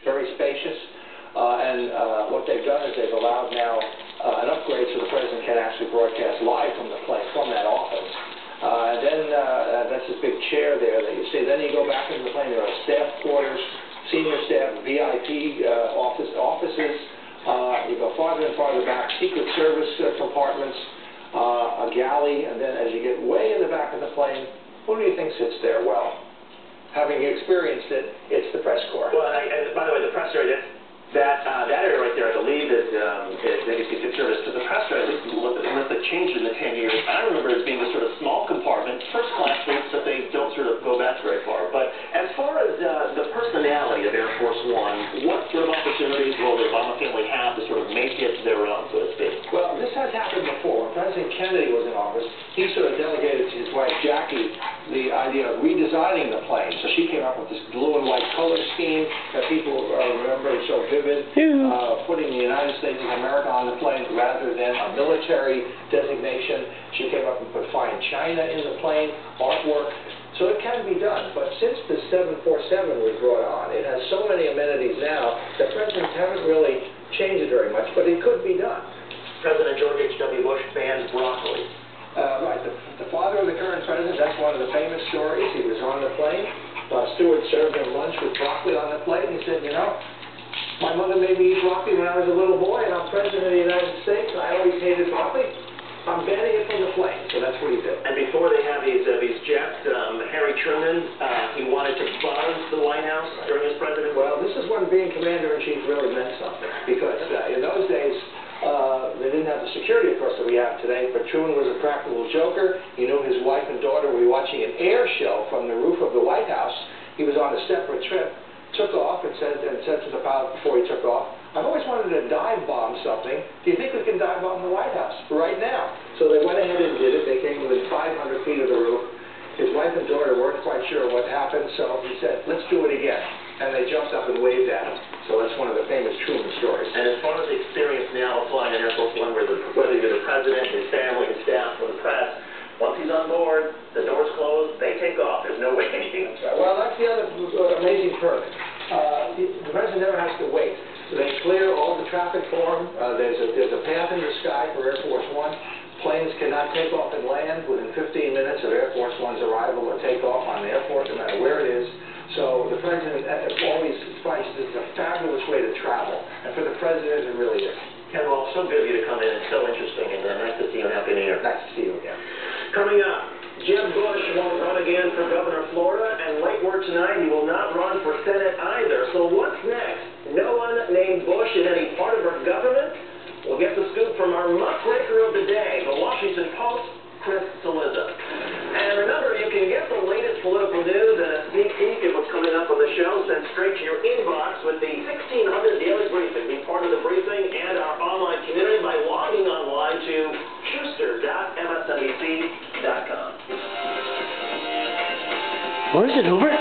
very spacious. What they've done is they've allowed now an upgrade so the president can actually broadcast live from the plane, from that office. That's this big chair there that you see. Then you go back into the plane. There are staff quarters, senior staff, VIP offices. You go farther and farther back, Secret Service compartments, a galley, and then as you get way in the back of the plane, who do you think sits there? Well, having experienced it, it's the press corps. Well, and by the way, the press area, that area right there, I believe, is maybe Secret Service, because the press area, at least unless they've changed in the 10 years, I remember it being this sort of small compartment, first-class seats that they don't sort of go back very far. But as far as the personality of Air Force One, what sort of opportunities will the Obama family have to sort of make it their own, so to speak? Well, this has happened before. When President Kennedy was in office, he sort of delegated to his wife, Jackie, the idea of redesigning the plane. So she came up with this blue and white color scheme that people remember so vivid. Putting the United States of America on the plane rather than a military designation. She came up and put Fine China in the plane, artwork. So it can be done. But since the 747 was brought on, it has so many amenities now that presidents haven't really changed it very much, but it could be done. President George H.W. Bush banned broccoli. Right. The father of the current president, that's one of the famous stories. He was on the plane. Stewart served him lunch with broccoli on the plate, and he said, you know, my mother made me eat broccoli when I was a little boy, and I'm president of the United States. I always hated broccoli. I'm banning it from the plane. So that's what he did. And before they have these jets, Harry Truman, he wanted to buzz the White House during his presidency. Well, this is when being commander-in-chief really meant something, because in those days, they didn't have the security, of course, that we have today, but Truman was a practical joker. He knew his wife and daughter were watching an air show from the roof of the White House. He was on a separate trip, took off, and said to the pilot before he took off, I've always wanted to dive bomb something. Do you think we can dive bomb the White House right now? So they went ahead and did it. They came within 500 feet of the roof. His wife and daughter weren't quite sure what happened, so he said, let's do it again. And they jumped up and waved at him. So that's one of the famous Truman stories. And as far as the experience now of flying an Air Force One, whether you're the president, his family, his staff, or the press, once he's on board, the doors close, they take off. There's no waiting. Well, that's the other amazing perk. The president never has to wait. They clear all the traffic for him. There's a path in the sky for Air Force One. Planes cannot take off and land within 15 minutes of Air Force One's arrival or takeoff on the airport, no matter where it is. So the president always finds this is a fabulous way to travel. And for the president, it really is. Ken, well, so good of you to come in. It's so interesting, and nice to see you, and Happy New Year. Nice to see you again. Coming up, Jeb Bush won't run again for governor of Florida, and late word tonight, he will not run for Senate either. So what's next? No one named Bush in any part of our government? We'll get the scoop from our muckraker of the day, the Washington Post, Chris Saliza. And remember, you can get the latest political news and a sneak peek at what's coming up on the show sent straight to your inbox with the 1600 Daily Briefing. Be part of the briefing and our online community by logging online to schuster.msnbc.com. What is it, Hoover?